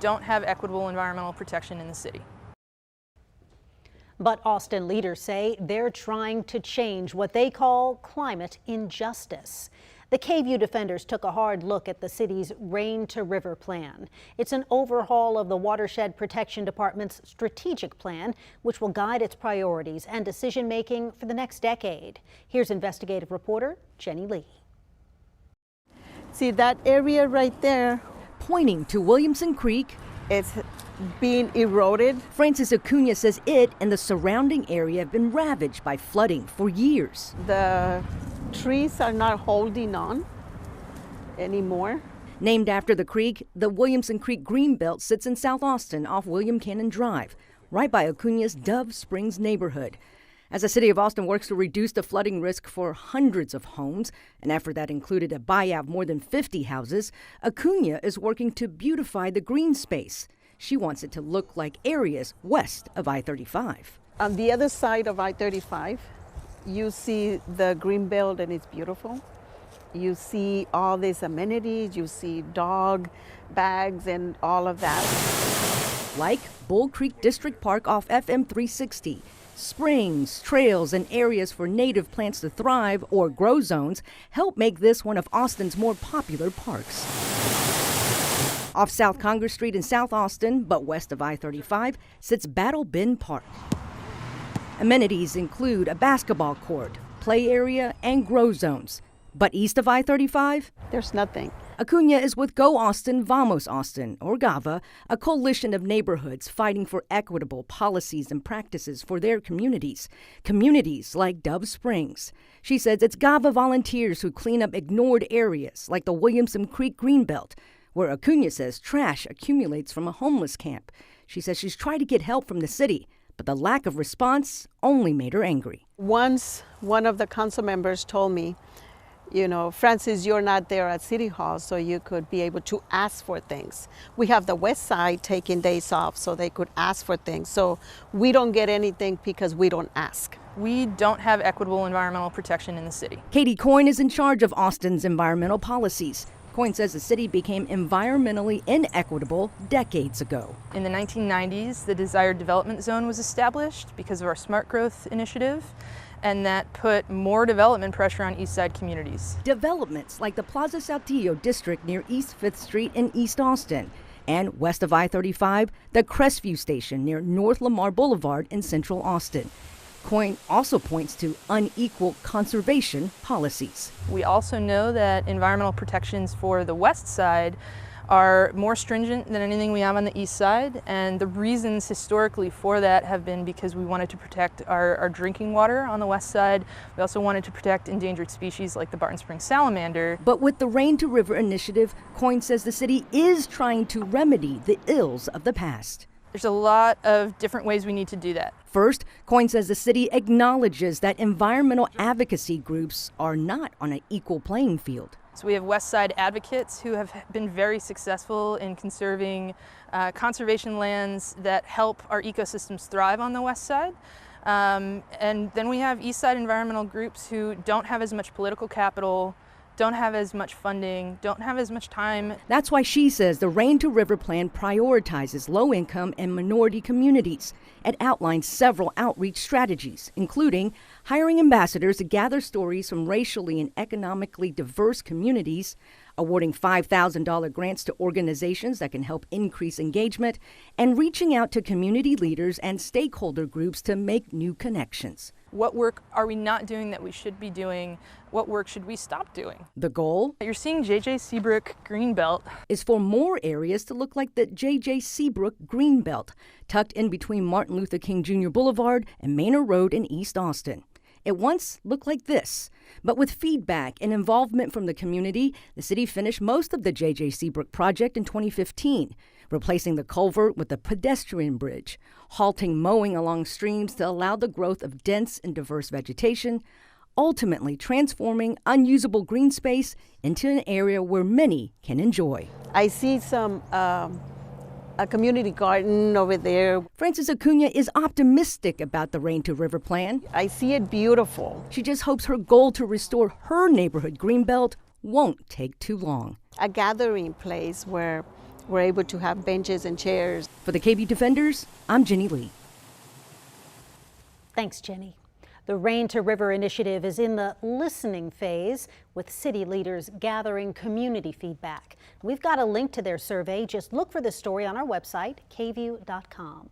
don't have equitable environmental protection in the city. But Austin leaders say they're trying to change what they call climate injustice. The KVUE Defenders took a hard look at the city's Rain to River plan. It's an overhaul of the Watershed Protection Department's strategic plan, which will guide its priorities and decision-making for the next decade. Here's investigative reporter Jenny Lee. See that area right there? Pointing to Williamson Creek, It's being eroded. Francis Acuna says it and the surrounding area have been ravaged by flooding for years. The trees are not holding on anymore. Named after the creek, the Williamson Creek Greenbelt sits in South Austin off William Cannon Drive, right by Acuna's Dove Springs neighborhood. As the city of Austin works to reduce the flooding risk for hundreds of homes, an effort that included a buyout of more than 50 houses, Acuna is working to beautify the green space. She wants it to look like areas west of I-35. On the other side of I-35, you see the Greenbelt and it's beautiful. You see all these amenities, you see dog bags and all of that. Like Bull Creek District Park off FM 360. Springs, trails, and areas for native plants to thrive or grow zones help make this one of Austin's more popular parks. Off South Congress Street in South Austin, but west of I-35, sits Battle Bend Park. Amenities include a basketball court, play area, and grow zones. But east of I-35, there's nothing. Acuna is with Go Austin, Vamos Austin, or GAVA, a coalition of neighborhoods fighting for equitable policies and practices for their communities. Communities like Dove Springs. She says it's GAVA volunteers who clean up ignored areas like the Williamson Creek Greenbelt, where Acuna says trash accumulates from a homeless camp. She says she's tried to get help from the city, but the lack of response only made her angry. Once one of the council members told me, you know, Francis, you're not there at City Hall, so you could be able to ask for things. We have the West Side taking days off so they could ask for things. So we don't get anything because we don't ask. We don't have equitable environmental protection in the city. Katie Coyne is in charge of Austin's environmental policies. Coyne says the city became environmentally inequitable decades ago. In the 1990s, the desired development zone was established because of our smart growth initiative, and that put more development pressure on East Side communities. Developments like the Plaza Saltillo district near East 5th Street in East Austin, and west of I-35, the Crestview station near North Lamar Boulevard in Central Austin. Coyne also points to unequal conservation policies. We also know that environmental protections for the West Side are more stringent than anything we have on the East Side, and the reasons historically for that have been because we wanted to protect our drinking water on the West Side. We also wanted to protect endangered species like the Barton Springs salamander. But with the Rain to River initiative, Coyne says the city is trying to remedy the ills of the past. There's a lot of different ways we need to do that. First, Coyne says the city acknowledges that environmental advocacy groups are not on an equal playing field. So we have West Side advocates who have been very successful in conserving conservation lands that help our ecosystems thrive on the West Side. And then we have East Side environmental groups who don't have as much political capital, don't have as much funding, don't have as much time. That's why she says the Rain to River plan prioritizes low-income and minority communities. It outlines several outreach strategies, including hiring ambassadors to gather stories from racially and economically diverse communities, awarding $5,000 grants to organizations that can help increase engagement, and reaching out to community leaders and stakeholder groups to make new connections. What work are we not doing that we should be doing? What work should we stop doing? The goal? You're seeing J.J. Seabrook Greenbelt. Is for more areas to look like the J.J. Seabrook Greenbelt, tucked in between Martin Luther King Jr. Boulevard and Manor Road in East Austin. It once looked like this, but with feedback and involvement from the community, the city finished most of the J.J. Seabrook project in 2015, replacing the culvert with a pedestrian bridge, halting mowing along streams to allow the growth of dense and diverse vegetation, ultimately transforming unusable green space into an area where many can enjoy. I see a community garden over there. Francis Acuna is optimistic about the Rain to River plan. I see it beautiful. She just hopes her goal to restore her neighborhood greenbelt won't take too long. A gathering place where we're able to have benches and chairs. For the KVUE Defenders, I'm Jenny Lee. Thanks, Jenny. The Rain to River initiative is in the listening phase, with city leaders gathering community feedback. We've got a link to their survey. Just look for the story on our website, kvue.com.